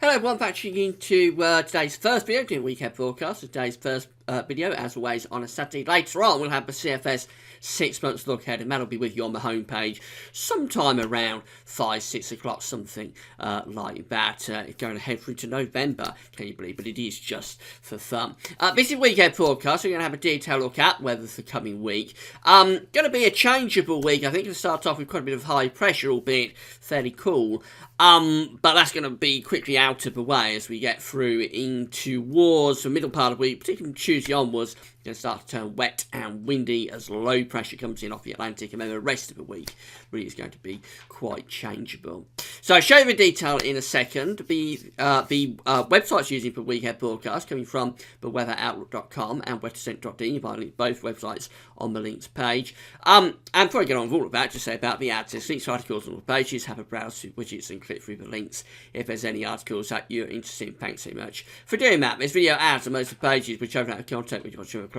Hello everyone, back tuning into today's first video, doing weekend forecast. Today's first video, as always, on a Saturday. Later on, we'll have the CFS 6 months look ahead, and that'll be with you on the homepage sometime around 5-6 o'clock, something like that. Going ahead through to November, can you believe? But it is just for fun. This is weekend forecast. We're going to have a detailed look at weather for the coming week. Going to be a changeable week. I think it'll start off with quite a bit of high pressure, albeit fairly cool. But that's going to be quickly out of the way as we get through into towards the middle part of the week, particularly Tuesday onwards. Going to start to turn wet and windy as low pressure comes in off the Atlantic, and then the rest of the week really is going to be quite changeable. So I'll show you the detail in a second. The websites using for weekend broadcast coming from the weatheroutlook.com and weathercent.de. You can find both websites on the links page. And before I get on with all of that, just say about the ads. There's links to articles on the pages. Have a browse through widgets and click through the links if there's any articles that you're interested in. Thanks so much for doing that. There's video ads on most of the pages, which open out of content, which I'm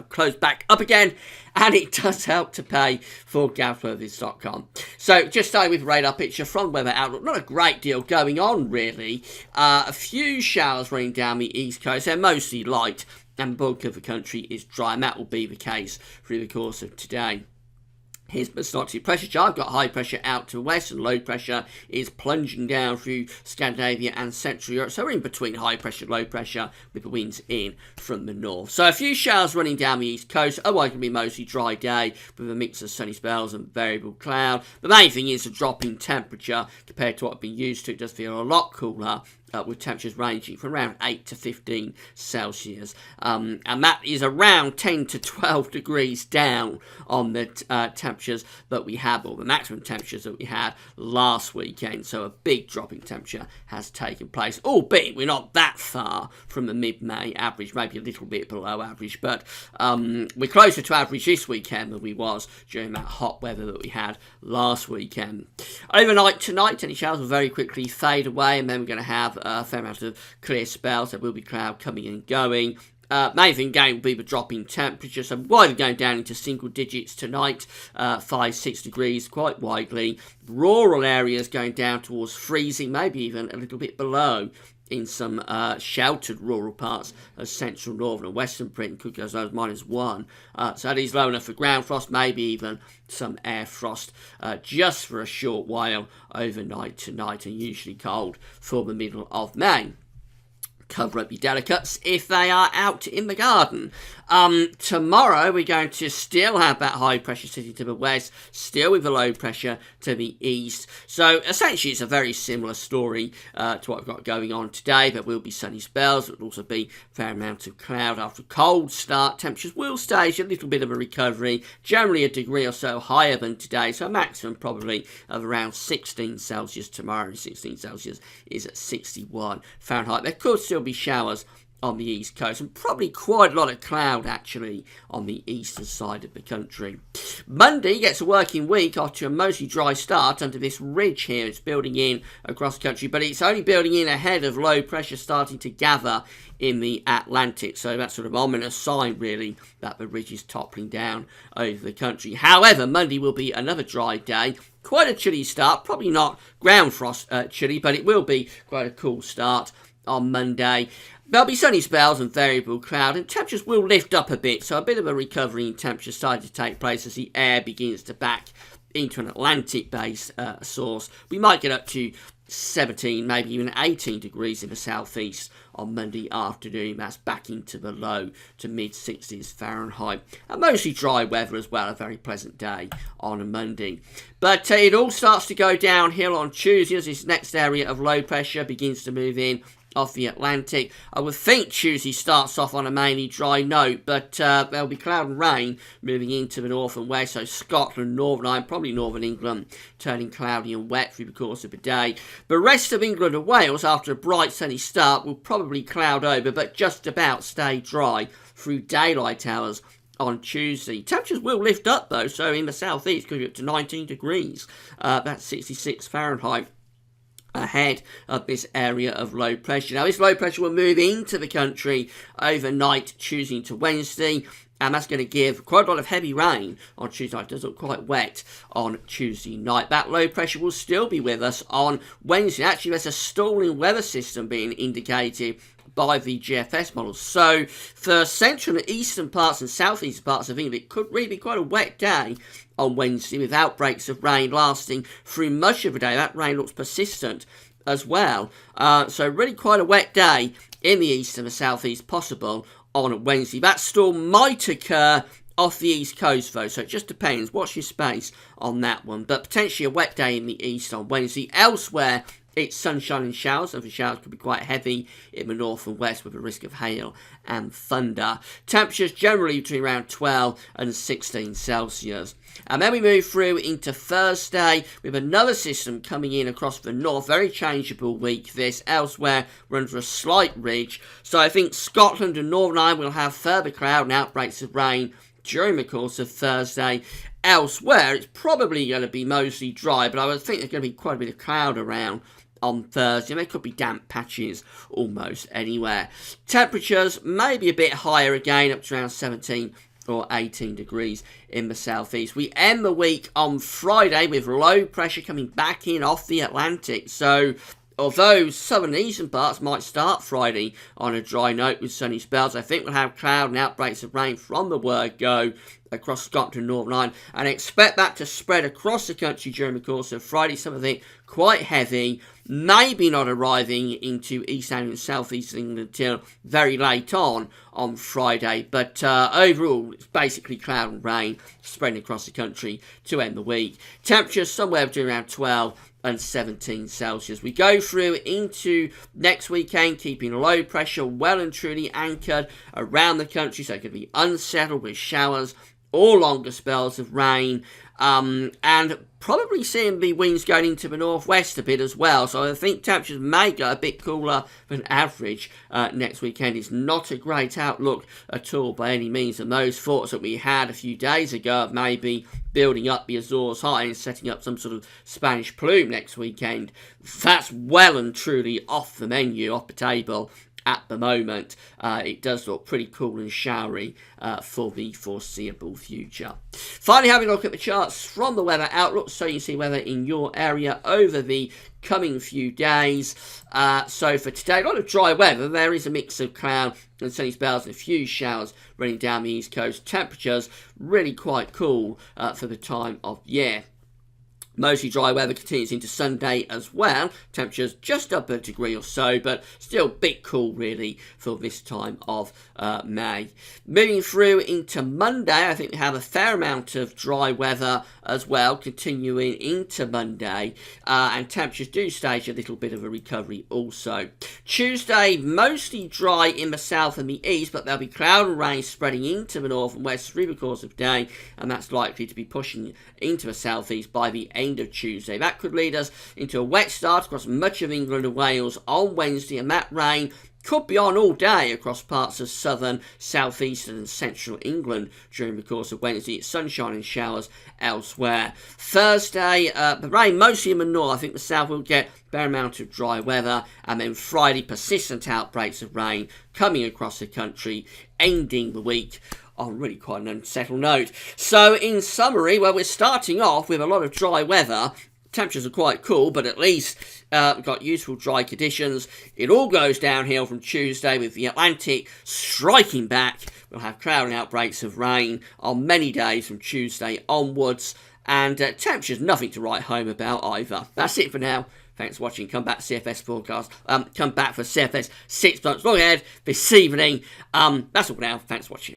close back up again, and it does help to pay for GalsWeatherVids.com. So just starting with radar picture from Weather Outlook. Not a great deal going on really. A few showers running down the east coast. They're mostly light, and the bulk of the country is dry, and that will be the case through the course of today. Here's the Stocks pressure chart. I've got high pressure out to the west, and low pressure is plunging down through Scandinavia and Central Europe. So we're in between high pressure and low pressure with the winds in from the north. So a few showers running down the east coast. Otherwise, going to be mostly dry day with a mix of sunny spells and variable cloud. The main thing is a drop in temperature compared to what I've been used to. It does feel a lot cooler. With temperatures ranging from around 8 to 15 Celsius. And that is around 10 to 12 degrees down on the temperatures that we had, or the maximum temperatures that we had last weekend. So a big drop in temperature has taken place, albeit we're not that far from the mid-May average, maybe a little bit below average, but we're closer to average this weekend than we was during that hot weather that we had last weekend. Overnight tonight, any showers will very quickly fade away, and then we're going to have a fair amount of clear spells. There will be cloud coming and going. Main thing going will be the drop in temperature, so widely going down into single digits tonight, 5-6 degrees quite widely. Rural areas going down towards freezing, maybe even a little bit below in some sheltered rural parts of central, northern and western Britain. Could go as low as -1. So that is low enough for ground frost, maybe even some air frost just for a short while overnight tonight, and usually cold for the middle of May. Cover up your delicates if they are out in the garden. Tomorrow we're going to still have that high pressure sitting to the west, still with the low pressure to the east. So essentially it's a very similar story to what we've got going on today. There will be sunny spells. There will also be a fair amount of cloud after a cold start. Temperatures will stage a little bit of a recovery, generally a degree or so higher than today. So a maximum probably of around 16 Celsius tomorrow. 16 Celsius is at 61 Fahrenheit. There could still be showers on the east coast, and probably quite a lot of cloud actually on the eastern side of the country. Monday gets a working week after a mostly dry start under this ridge here. It's building in across the country, but it's only building in ahead of low pressure starting to gather in the Atlantic. So that's sort of ominous sign really that the ridge is toppling down over the country. However, Monday will be another dry day. Quite a chilly start, probably not ground frost chilly, but it will be quite a cool start on Monday. There'll be sunny spells and variable cloud, and temperatures will lift up a bit, so a bit of a recovery in temperature starting to take place as the air begins to back into an Atlantic-based source. We might get up to 17, maybe even 18 degrees in the southeast on Monday afternoon. That's back into the low to mid-60s Fahrenheit. And mostly dry weather as well, a very pleasant day on a Monday. But it all starts to go downhill on Tuesday as this next area of low pressure begins to move in off the Atlantic. I would think Tuesday starts off on a mainly dry note, but there'll be cloud and rain moving into the north and west, so Scotland, Northern Ireland, probably Northern England, turning cloudy and wet through the course of the day. The rest of England and Wales, after a bright sunny start, will probably cloud over, but just about stay dry through daylight hours on Tuesday. Temperatures will lift up though, so in the southeast could be up to 19 degrees. That's 66 Fahrenheit. ahead of this area of low pressure. Now, this low pressure will move into the country overnight, Tuesday to Wednesday, and that's going to give quite a lot of heavy rain on Tuesday night. It does look quite wet on Tuesday night. That low pressure will still be with us on Wednesday. Actually, there's a stalling weather system being indicated by the GFS models. So for central and eastern parts and southeastern parts of England, it could really be quite a wet day on Wednesday with outbreaks of rain lasting through much of the day. That rain looks persistent as well. So really quite a wet day in the east and the southeast possible on Wednesday. That storm might occur off the east coast though, so it just depends. Watch your space on that one. But potentially a wet day in the east on Wednesday. Elsewhere, it's sunshine and showers, so the showers could be quite heavy in the north and west with a risk of hail and thunder. Temperatures generally between around 12 and 16 Celsius. And then we move through into Thursday with another system coming in across the north. Very changeable week this. Elsewhere, we're under a slight ridge. So I think Scotland and Northern Ireland will have further cloud and outbreaks of rain during the course of Thursday. Elsewhere, it's probably going to be mostly dry, but I would think there's going to be quite a bit of cloud around on Thursday. There could be damp patches almost anywhere. Temperatures may be a bit higher again, up to around 17 or 18 degrees in the southeast. We end the week on Friday with low pressure coming back in off the Atlantic. So although southern and eastern parts might start Friday on a dry note with sunny spells, I think we'll have cloud and outbreaks of rain from the word go across Scotland and Northern Ireland, and expect that to spread across the country during the course of Friday. Some of it quite heavy, maybe not arriving into East Anglia and South East England until very late on Friday, but overall it's basically cloud and rain spreading across the country to end the week. Temperatures somewhere between around 12 and 17 Celsius. We go through into next weekend, keeping low pressure well and truly anchored around the country, so it could be unsettled with showers or longer spells of rain, and probably seeing the winds going into the northwest a bit as well. So I think temperatures may go a bit cooler than average next weekend. It's not a great outlook at all by any means, and those thoughts that we had a few days ago of maybe building up the Azores high and setting up some sort of Spanish plume next weekend, that's well and truly off the menu, off the table at the moment. It does look pretty cool and showery for the foreseeable future. Finally, having a look at the charts from the weather outlook, so you can see weather in your area over the coming few days. So for today, a lot of dry weather. There is a mix of cloud and sunny spells and a few showers running down the east coast. Temperatures really quite cool for the time of year. Mostly dry weather continues into Sunday as well. Temperatures just up a degree or so, but still a bit cool really for this time of May. Moving through into Monday, I think we have a fair amount of dry weather as well, continuing into Monday, and temperatures do stage a little bit of a recovery also. Tuesday, mostly dry in the south and the east, but there'll be cloud and rain spreading into the north and west through the course of the day, and that's likely to be pushing into the southeast by the end of Tuesday. That could lead us into a wet start across much of England and Wales on Wednesday, and that rain could be on all day across parts of southern, southeastern and central England during the course of Wednesday. It's sunshine and showers elsewhere. Thursday, the rain mostly in the north. I think the south will get a fair amount of dry weather, and then Friday, persistent outbreaks of rain coming across the country, ending the week on really quite an unsettled note. So in summary, well, we're starting off with a lot of dry weather. Temperatures are quite cool, but at least we've got useful dry conditions. It all goes downhill from Tuesday with the Atlantic striking back. We'll have cloud and outbreaks of rain on many days from Tuesday onwards, and temperatures nothing to write home about either. That's it for now. Thanks for watching. Come back to CFS forecast. Come back for CFS 6 months long ahead this evening. That's all for now. Thanks for watching.